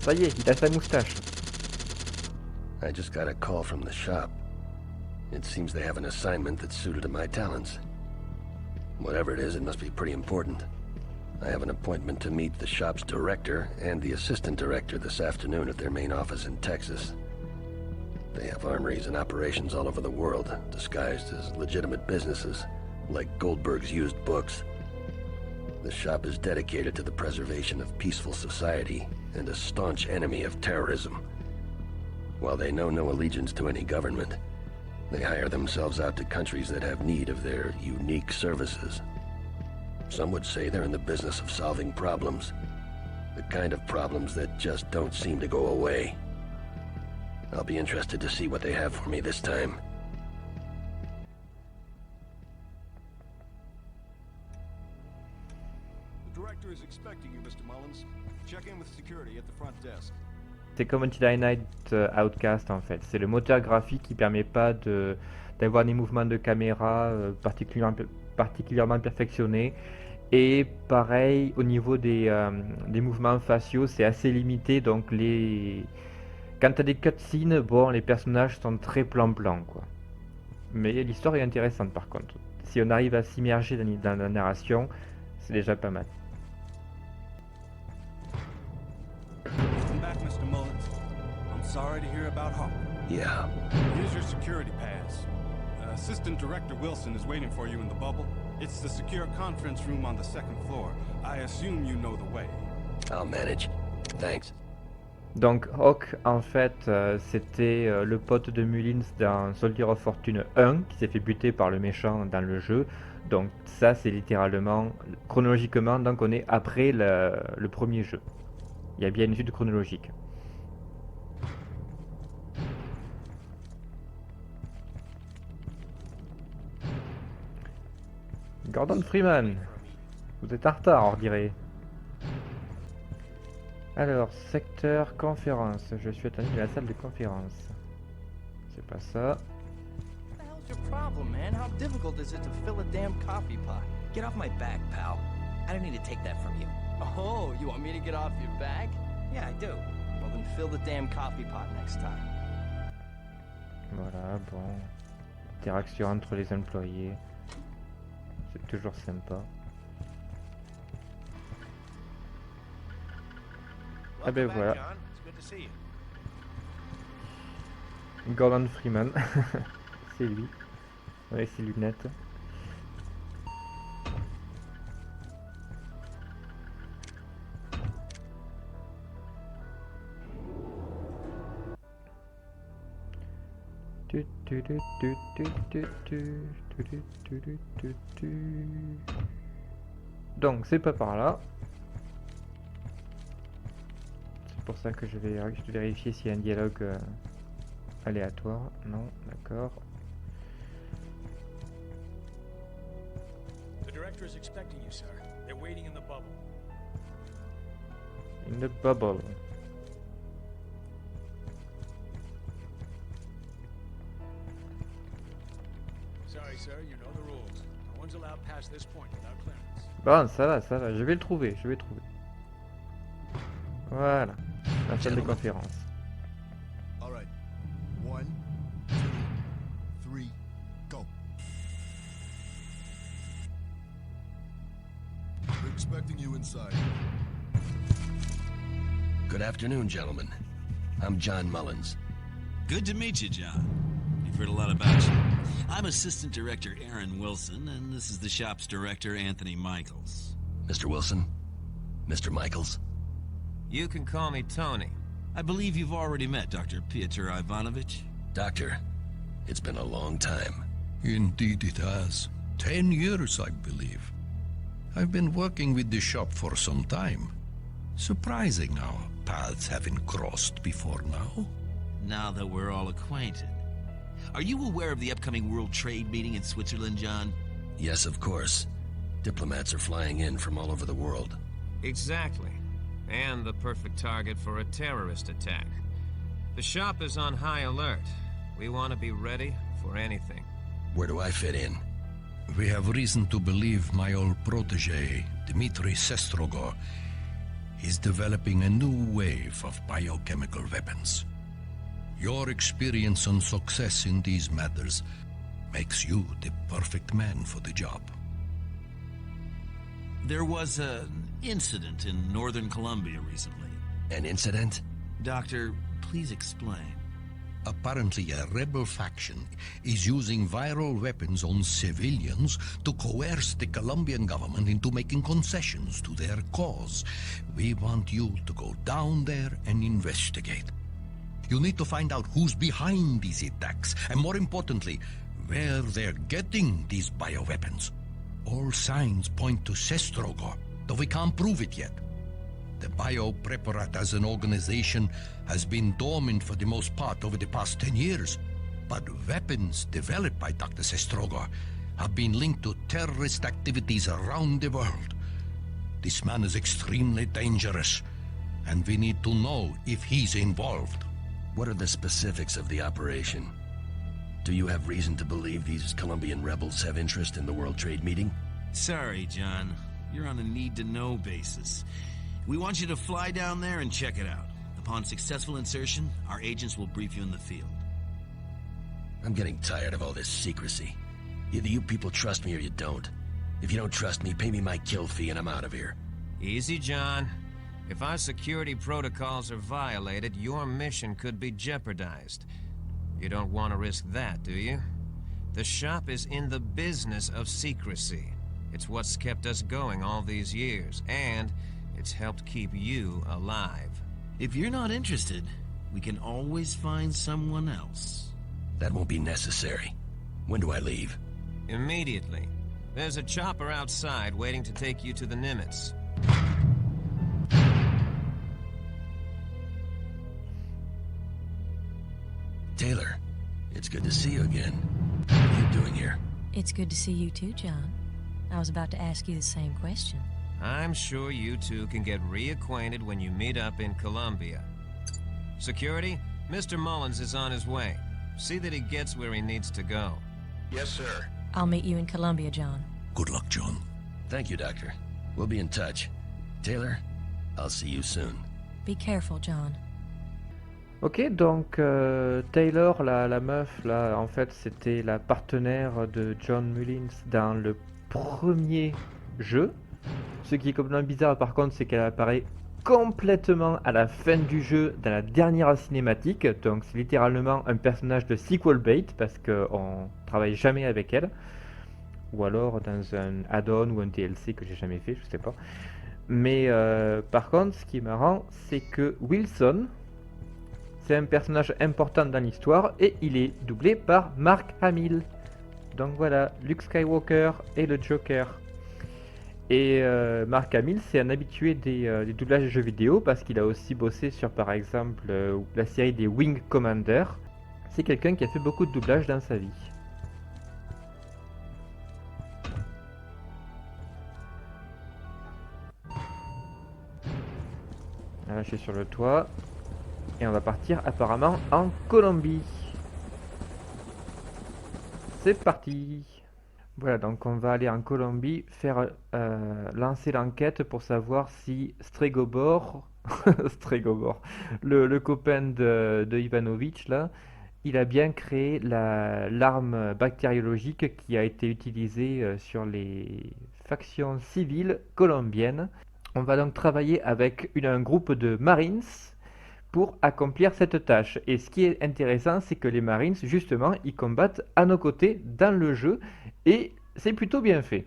Ça y est, il a sa moustache. I just got a call from the shop. It seems they have an assignment that's suited to my talents. Whatever it is, it must be pretty important. I have an appointment to meet the shop's director and the assistant director this afternoon at their main office in Texas. They have armories and operations all over the world, disguised as legitimate businesses, like Goldberg's used books. The shop is dedicated to the preservation of peaceful society and a staunch enemy of terrorism. While they know no allegiance to any government, they hire themselves out to countries that have need of their unique services. Some would say they're in the business of solving problems, the kind of problems that just don't seem to go away. I'll be interested to see what they have for me this time. The director is expecting you, Mr. Mullins. Check in with security at the front desk. C'est comme Anti-Terroriste Outcast en fait. C'est le moteur graphique qui permet pas d'avoir des mouvements de caméra particulièrement perfectionnés. Et pareil, au niveau des mouvements faciaux, c'est assez limité. Donc quand tu as des cutscenes, bon, les personnages sont très plan-plan, quoi. Mais l'histoire est intéressante par contre. Si on arrive à s'immerger dans la narration, c'est déjà pas mal. Welcome back, Mr. Mullins. I'm sorry to hear about Hawk. Yeah. Here's your security pass. Assistant Director Wilson is waiting for you in the bubble. It's the secure conference room on the second floor. I assume you know the way. I'll manage. Thanks. Donc Hawk, en fait, c'était le pote de Mullins dans Soldier of Fortune 1, qui s'est fait buter par le méchant dans le jeu. Donc ça, c'est littéralement, chronologiquement, donc on est après le premier jeu. Il y a bien une suite chronologique. Gordon Freeman, vous êtes en retard, on dirait. Alors, secteur conférence. Je suis attendu à la salle de conférence. C'est pas ça. What the hell's your problem, man? How difficult is it to fill a damn coffee pot? Get off my back, pal. I don't need to take that from you. Oh, you want me to get off your back? Yeah, I do. Well, then fill the damn coffee pot next time. Voilà, bon. Interaction entre les employés. C'est toujours sympa. Ah ben voilà. Gordon Freeman. C'est lui. Avec ses lunettes. Donc c'est pas par là. C'est pour ça que je vais vérifier s'il y a un dialogue aléatoire. Non, d'accord. The director is expecting you, sir. They're waiting in the bubble. In the bubble. Sorry, sir, you know the rules. No one's allowed past this point without clearance. Bon, ça va, je vais le trouver, Voilà, la salle de conférence. All right. 1, 2, 3, go. We're expecting you inside. Good afternoon, gentlemen. I'm John Mullins. Good to meet you, John. We've heard a lot about you. I'm Assistant Director Aaron Wilson, and this is the shop's director, Anthony Michaels. Mr. Wilson? Mr. Michaels? You can call me Tony. I believe you've already met Dr. Piotr Ivanovich. Doctor, it's been a long time. Indeed it has. 10 years, I believe. I've been working with the shop for some time. Surprising our paths haven't crossed before now. Now that we're all acquainted. Are you aware of the upcoming World Trade meeting in Switzerland, John? Yes, of course. Diplomats are flying in from all over the world. Exactly. And the perfect target for a terrorist attack. The shop is on high alert. We want to be ready for anything. Where do I fit in? We have reason to believe my old protege, Dmitry Sestrogor, is developing a new wave of biochemical weapons. Your experience and success in these matters makes you the perfect man for the job. There was an incident in northern Colombia recently. An incident? Doctor, please explain. Apparently, a rebel faction is using viral weapons on civilians to coerce the Colombian government into making concessions to their cause. We want you to go down there and investigate. You need to find out who's behind these attacks, and more importantly, where they're getting these bioweapons. All signs point to Sestrogo, though we can't prove it yet. The Biopreparat as an organization has been dormant for the most part over the past 10 years, but weapons developed by Dr. Sestrogo have been linked to terrorist activities around the world. This man is extremely dangerous, and we need to know if he's involved. What are the specifics of the operation? Do you have reason to believe these Colombian rebels have interest in the World Trade Meeting? Sorry, John. You're on a need-to-know basis. We want you to fly down there and check it out. Upon successful insertion, our agents will brief you in the field. I'm getting tired of all this secrecy. Either you people trust me or you don't. If you don't trust me, pay me my kill fee and I'm out of here. Easy, John. If our security protocols are violated, your mission could be jeopardized. You don't want to risk that, do you? The shop is in the business of secrecy. It's what's kept us going all these years, and it's helped keep you alive. If you're not interested, we can always find someone else. That won't be necessary. When do I leave? Immediately. There's a chopper outside waiting to take you to the Nimitz. Taylor, it's good to see you again. What are you doing here? It's good to see you too, John. I was about to ask you the same question. I'm sure you two can get reacquainted when you meet up in Colombia. Security, Mr. Mullins is on his way. See that he gets where he needs to go. Yes, sir. I'll meet you in Colombia, John. Good luck, John. Thank you, Doctor. We'll be in touch. Taylor, I'll see you soon. Be careful, John. Ok, donc Taylor, la meuf, là, en fait, c'était la partenaire de John Mullins dans le premier jeu. Ce qui est complètement bizarre, par contre, c'est qu'elle apparaît complètement à la fin du jeu, dans la dernière cinématique. Donc, c'est littéralement un personnage de sequel bait, parce qu'on travaille jamais avec elle. Ou alors dans un add-on ou un DLC que j'ai jamais fait, je sais pas. Mais par contre, ce qui est marrant, c'est que Wilson, c'est un personnage important dans l'histoire et il est doublé par Mark Hamill. Donc voilà, Luke Skywalker et le Joker. Et Mark Hamill, c'est un habitué des doublages de jeux vidéo parce qu'il a aussi bossé sur, par exemple, la série des Wing Commander. C'est quelqu'un qui a fait beaucoup de doublages dans sa vie. Là, je suis sur le toit. Et on va partir apparemment en Colombie. C'est parti. Voilà, donc on va aller en Colombie faire lancer l'enquête pour savoir si Stregobor, Stregobor, le copain de Ivanovic là, il a bien créé l'arme bactériologique qui a été utilisée sur les factions civiles colombiennes. On va donc travailler avec un groupe de Marines pour accomplir cette tâche. Et ce qui est intéressant, c'est que les Marines, justement, ils combattent à nos côtés dans le jeu et c'est plutôt bien fait.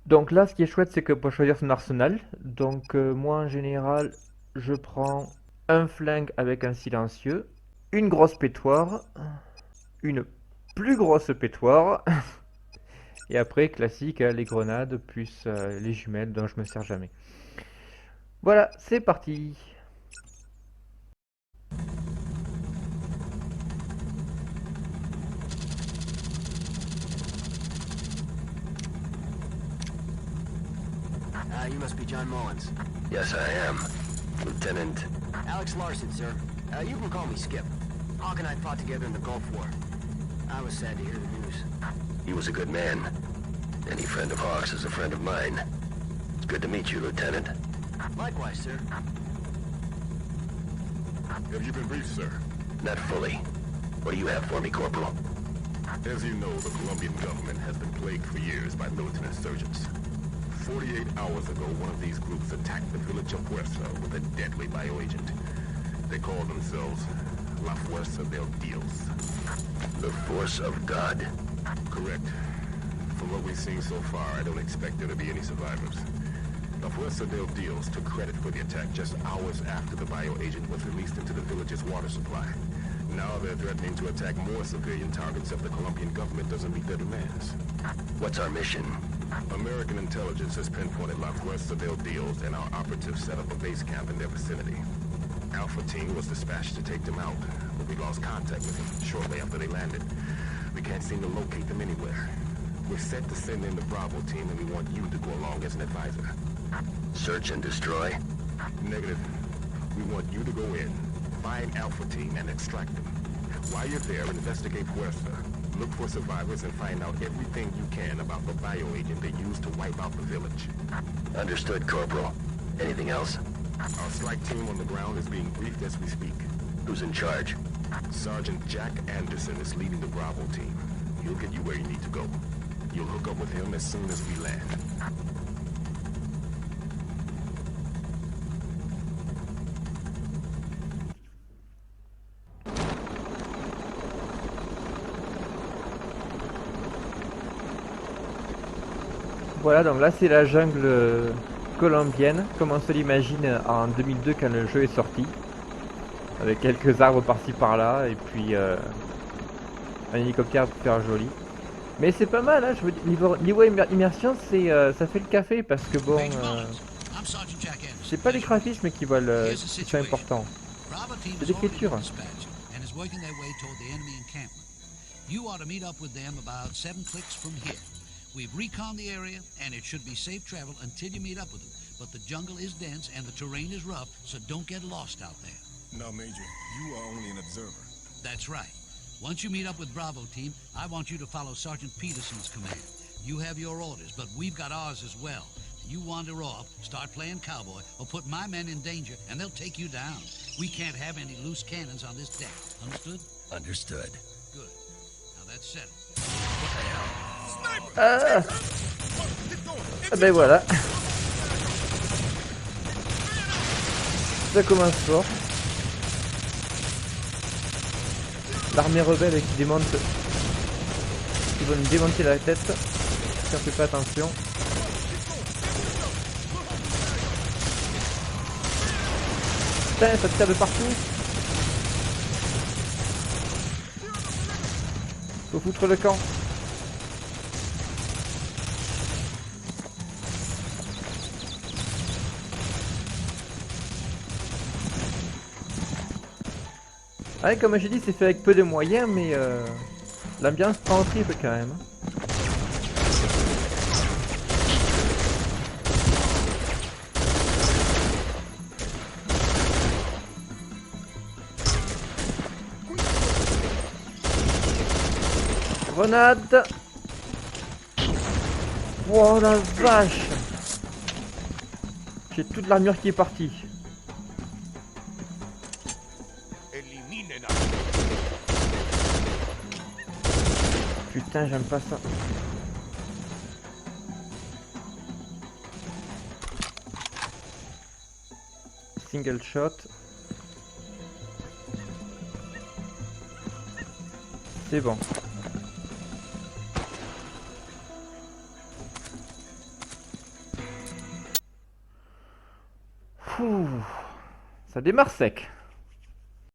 Donc là, ce qui est chouette, c'est que pour choisir son arsenal, donc moi en général, je prends un flingue avec un silencieux, une grosse pétoire, une plus grosse pétoire, et après, classique, les grenades plus les jumelles dont je me sers jamais. Voilà, c'est parti. You must be John Mullins. Yes, I am. Lieutenant. Alex Larson, sir. You can call me Skip. Hawk and I fought together in the Gulf War. I was sad to hear the news. He was a good man. Any friend of Hawk's is a friend of mine. It's good to meet you, Lieutenant. Likewise, sir. Have you been briefed, sir? Not fully. What do you have for me, Corporal? As you know, the Colombian government has been plagued for years by militant insurgents. 48 hours ago, one of these groups attacked the village of Fuerza with a deadly bioagent. They call themselves La Fuerza del Dios. The force of God? Correct. From what we've seen so far, I don't expect there to be any survivors. La Fuerza del Dios took credit for the attack just hours after the bioagent was released into the village's water supply. Now they're threatening to attack more civilian targets if the Colombian government doesn't meet their demands. What's our mission? American intelligence has pinpointed La Fuerza del Dios, and our operatives set up a base camp in their vicinity. Alpha team was dispatched to take them out, but we lost contact with them shortly after they landed. We can't seem to locate them anywhere. We're set to send in the Bravo team, and we want you to go along as an advisor. Search and destroy? Negative. We want you to go in, find Alpha team, and extract them. While you're there, investigate Fuerza. Look for survivors and find out everything you can about the bioagent they used to wipe out the village. Understood, Corporal. Anything else? Our strike team on the ground is being briefed as we speak. Who's in charge? Sergeant Jack Anderson is leading the Bravo team. He'll get you where you need to go. You'll hook up with him as soon as we land. Voilà, donc là c'est la jungle colombienne, comme on se l'imagine en 2002 quand le jeu est sorti. Avec quelques arbres par-ci par-là, et puis un hélicoptère pour faire joli. Mais c'est pas mal, hein, je veux dire, niveau immersion, ça fait le café, parce que bon... c'est pas les graphismes qui sont importants. C'est l'écriture. We've reconned the area, and it should be safe travel until you meet up with them. But the jungle is dense and the terrain is rough, so don't get lost out there. No, Major. You are only an observer. That's right. Once you meet up with Bravo Team, I want you to follow Sergeant Peterson's command. You have your orders, but we've got ours as well. You wander off, start playing cowboy, or put my men in danger, and they'll take you down. We can't have any loose cannons on this deck. Understood? Understood. Good. Now that's settled. Ah, ben voilà. Ça commence fort. L'armée rebelle qui démonte. Qui va nous démonter la tête. Si on fait pas attention. Putain, ça tire de partout. Faut foutre le camp. Ouais, comme j'ai dit, c'est fait avec peu de moyens, mais l'ambiance prend au triple quand même. Grenade! Oh la vache! J'ai toute l'armure qui est partie. Putain, j'aime pas ça. Single shot. C'est bon. Ouh, ça démarre sec.